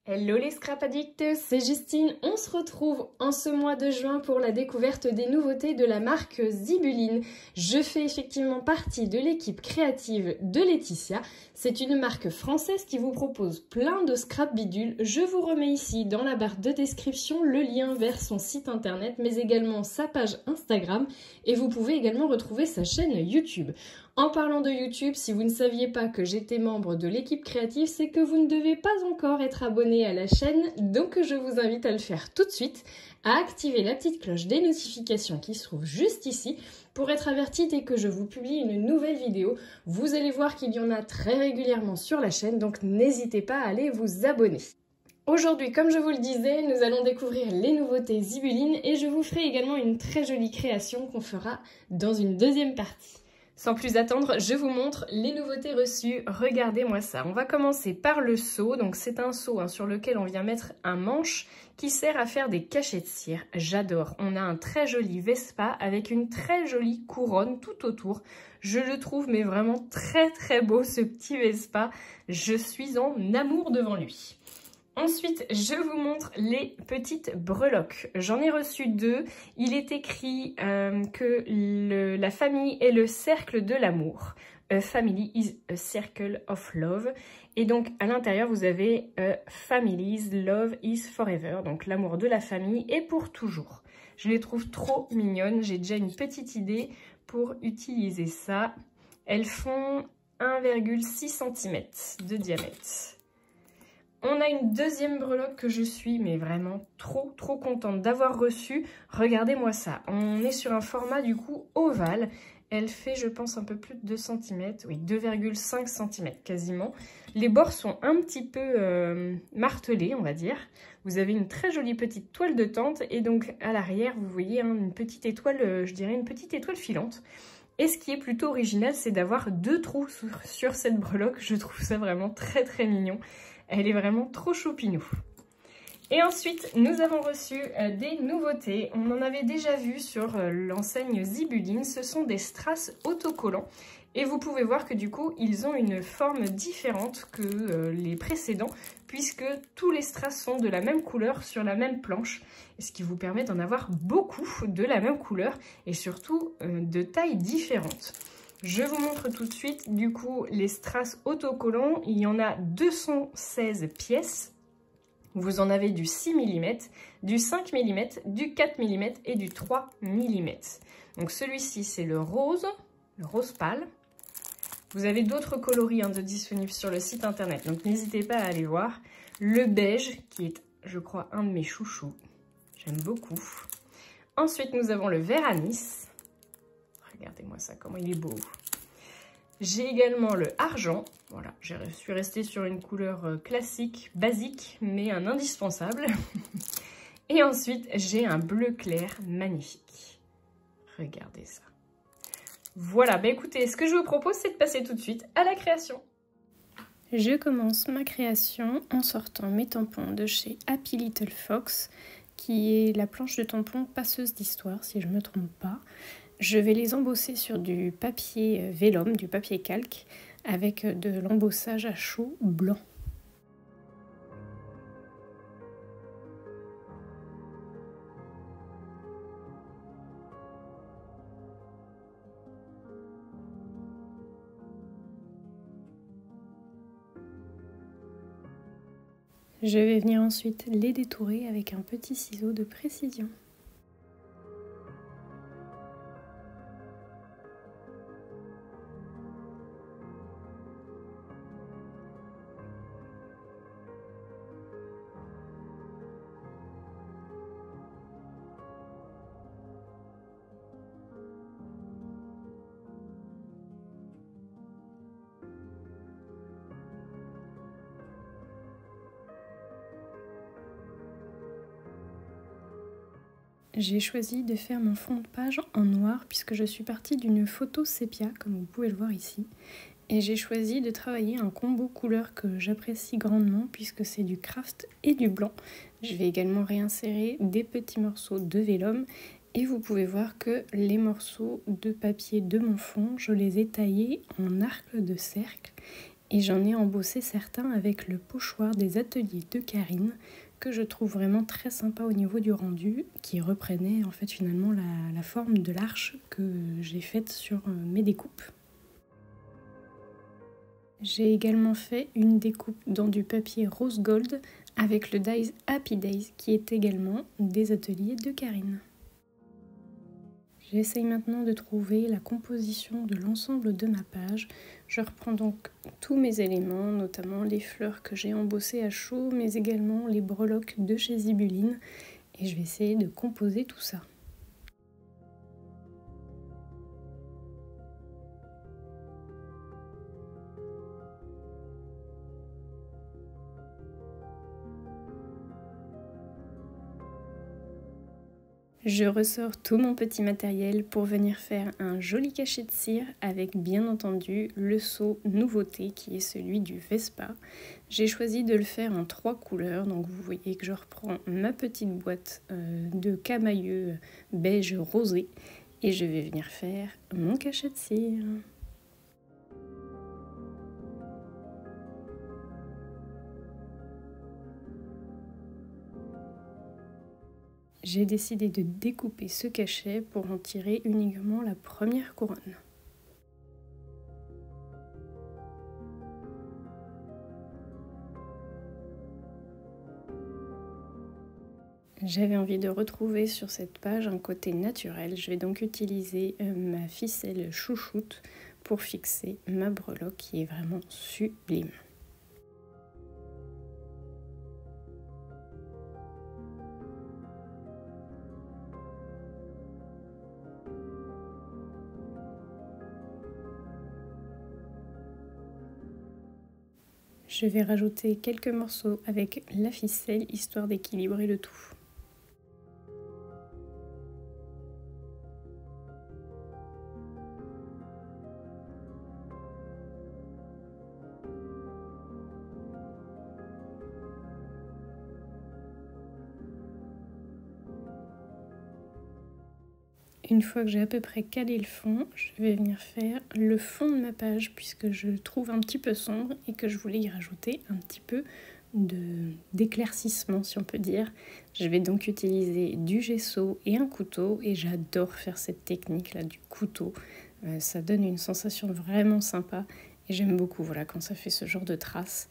Hello les scrap addicts, c'est Justine. On se retrouve en ce mois de juin pour la découverte des nouveautés de la marque Zibuline. Je fais effectivement partie de l'équipe créative de Laetitia. C'est une marque française qui vous propose plein de scrap bidules. Je vous remets ici dans la barre de description le lien vers son site internet, mais également sa page Instagram. Et vous pouvez également retrouver sa chaîne YouTube. En parlant de YouTube, si vous ne saviez pas que j'étais membre de l'équipe créative, c'est que vous ne devez pas encore être abonné à la chaîne, donc je vous invite à le faire tout de suite, à activer la petite cloche des notifications qui se trouve juste ici pour être averti dès que je vous publie une nouvelle vidéo. Vous allez voir qu'il y en a très régulièrement sur la chaîne, donc n'hésitez pas à aller vous abonner. Aujourd'hui, comme je vous le disais, nous allons découvrir les nouveautés Zibuline et je vous ferai également une très jolie création qu'on fera dans une deuxième partie. Sans plus attendre, je vous montre les nouveautés reçues. Regardez-moi ça. On va commencer par le seau. Donc c'est un seau sur lequel on vient mettre un manche qui sert à faire des cachets de cire. J'adore. On a un très joli Vespa avec une très jolie couronne tout autour. Je le trouve mais vraiment très beau ce petit Vespa. Je suis en amour devant lui. Ensuite, je vous montre les petites breloques. J'en ai reçu deux. Il est écrit que la famille est le cercle de l'amour. A family is a circle of love. Et donc, à l'intérieur, vous avez Family's love is forever. Donc, l'amour de la famille est pour toujours. Je les trouve trop mignonnes. J'ai déjà une petite idée pour utiliser ça. Elles font 1,6 cm de diamètre. On a une deuxième breloque que je suis mais vraiment trop contente d'avoir reçue. Regardez-moi ça. On est sur un format du coup ovale. Elle fait je pense un peu plus de 2 cm. Oui, 2,5 cm quasiment. Les bords sont un petit peu martelés on va dire. Vous avez une très jolie petite toile de tente et donc à l'arrière vous voyez une petite étoile, je dirais une petite étoile filante. Et ce qui est plutôt original, c'est d'avoir deux trous sur cette breloque. Je trouve ça vraiment très mignon. Elle est vraiment trop choupinou. Et ensuite, nous avons reçu des nouveautés. On en avait déjà vu sur l'enseigne Zibuline. Ce sont des strass autocollants. Et vous pouvez voir que du coup, ils ont une forme différente que les précédents, puisque tous les strass sont de la même couleur sur la même planche. Ce qui vous permet d'en avoir beaucoup de la même couleur et surtout de tailles différentes. Je vous montre tout de suite, du coup, les strass autocollants. Il y en a 216 pièces. Vous en avez du 6 mm, du 5 mm, du 4 mm et du 3 mm. Donc celui-ci, c'est le rose pâle. Vous avez d'autres coloris de disponibles sur le site internet, donc n'hésitez pas à aller voir. Le beige, qui est, je crois, un de mes chouchous. J'aime beaucoup. Ensuite, nous avons le vert anis. Regardez-moi ça, comment il est beau. J'ai également le argent. Voilà, je suis restée sur une couleur classique, basique, mais un indispensable. Et ensuite, j'ai un bleu clair magnifique. Regardez ça. Voilà, bah écoutez, ce que je vous propose, c'est de passer tout de suite à la création. Je commence ma création en sortant mes tampons de chez Happy Little Fox, qui est la planche de tampons passeuse d'histoire, si je ne me trompe pas. Je vais les embosser sur du papier vélum, du papier calque, avec de l'embossage à chaud blanc. Je vais venir ensuite les détourer avec un petit ciseau de précision. J'ai choisi de faire mon fond de page en noir puisque je suis partie d'une photo sépia, comme vous pouvez le voir ici. Et j'ai choisi de travailler un combo couleur que j'apprécie grandement puisque c'est du craft et du blanc. Je vais également réinsérer des petits morceaux de vélum et vous pouvez voir que les morceaux de papier de mon fond, je les ai taillés en arc de cercle. Et j'en ai embossé certains avec le pochoir des ateliers de Karine, que je trouve vraiment très sympa au niveau du rendu, qui reprenait en fait finalement la forme de l'arche que j'ai faite sur mes découpes. J'ai également fait une découpe dans du papier rose gold avec le dies Happy Days qui est également des ateliers de Karine. J'essaye maintenant de trouver la composition de l'ensemble de ma page. Je reprends donc tous mes éléments, notamment les fleurs que j'ai embossées à chaud, mais également les breloques de chez Zibuline, et je vais essayer de composer tout ça. Je ressors tout mon petit matériel pour venir faire un joli cachet de cire avec bien entendu le seau nouveauté qui est celui du Vespa. J'ai choisi de le faire en 3 couleurs, donc vous voyez que je reprends ma petite boîte de camailleux beige rosé et je vais venir faire mon cachet de cire. J'ai décidé de découper ce cachet pour en tirer uniquement la première couronne. J'avais envie de retrouver sur cette page un côté naturel. Je vais donc utiliser ma ficelle chouchoute pour fixer ma breloque qui est vraiment sublime. Je vais rajouter quelques morceaux avec la ficelle histoire d'équilibrer le tout. Une fois que j'ai à peu près calé le fond, je vais venir faire le fond de ma page puisque je le trouve un petit peu sombre et que je voulais y rajouter un petit peu d'éclaircissement si on peut dire. Je vais donc utiliser du gesso et un couteau et j'adore faire cette technique là du couteau. Ça donne une sensation vraiment sympa et j'aime beaucoup voilà, quand ça fait ce genre de traces.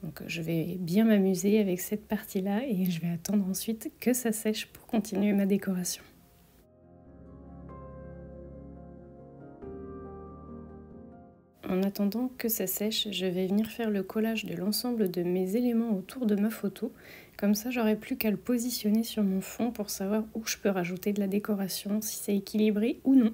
Donc je vais bien m'amuser avec cette partie là et je vais attendre ensuite que ça sèche pour continuer ma décoration. En attendant que ça sèche, je vais venir faire le collage de l'ensemble de mes éléments autour de ma photo. Comme ça, j'aurai plus qu'à le positionner sur mon fond pour savoir où je peux rajouter de la décoration, si c'est équilibré ou non.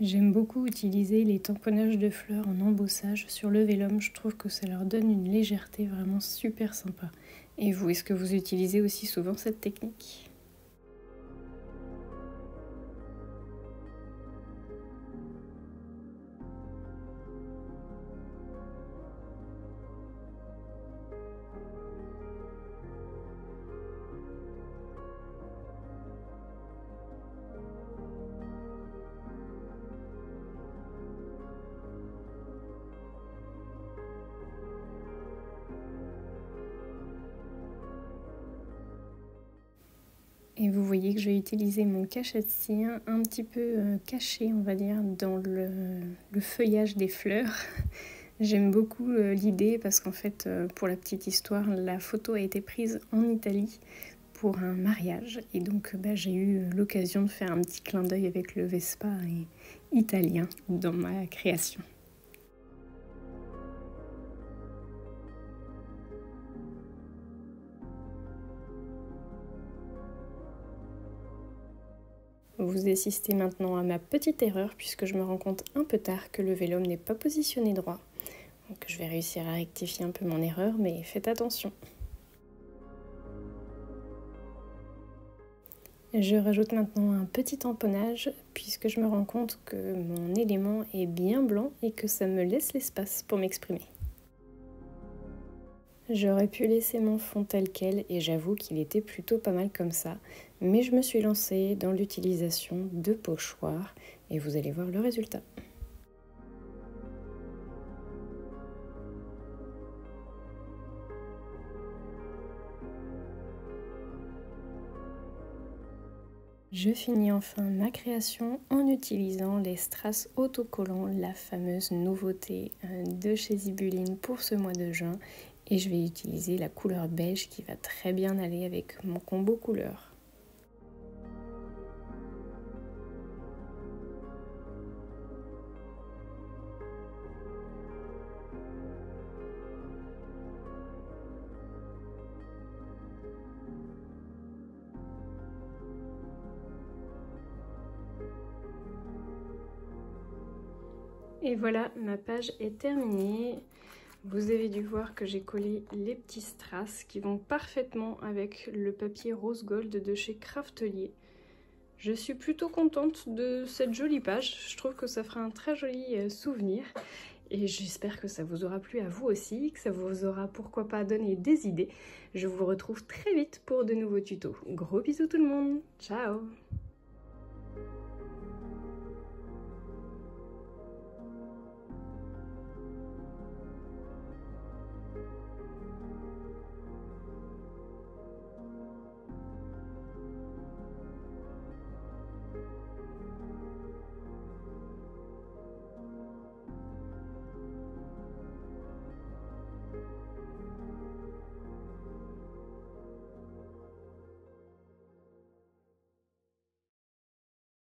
J'aime beaucoup utiliser les tamponnages de fleurs en embossage sur le vélum, je trouve que ça leur donne une légèreté vraiment super sympa. Et vous, est-ce que vous utilisez aussi souvent cette technique ? Et vous voyez que je vais utiliser mon cache-cire un petit peu caché, on va dire, dans le feuillage des fleurs. J'aime beaucoup l'idée parce qu'en fait, pour la petite histoire, la photo a été prise en Italie pour un mariage. Et donc, j'ai eu l'occasion de faire un petit clin d'œil avec le Vespa italien dans ma création. Vous assistez maintenant à ma petite erreur puisque je me rends compte un peu tard que le vélum n'est pas positionné droit. Donc je vais réussir à rectifier un peu mon erreur, mais faites attention. Je rajoute maintenant un petit tamponnage puisque je me rends compte que mon élément est bien blanc et que ça me laisse l'espace pour m'exprimer. J'aurais pu laisser mon fond tel quel et j'avoue qu'il était plutôt pas mal comme ça, mais je me suis lancée dans l'utilisation de pochoirs et vous allez voir le résultat. Je finis enfin ma création en utilisant les strass autocollants, la fameuse nouveauté de chez Zibuline pour ce mois de juin. Et je vais utiliser la couleur beige qui va très bien aller avec mon combo couleur. Et voilà, ma page est terminée. Vous avez dû voir que j'ai collé les petits strass qui vont parfaitement avec le papier rose gold de chez Craftelier. Je suis plutôt contente de cette jolie page. Je trouve que ça fera un très joli souvenir. Et j'espère que ça vous aura plu à vous aussi, que ça vous aura pourquoi pas donné des idées. Je vous retrouve très vite pour de nouveaux tutos. Gros bisous tout le monde, ciao!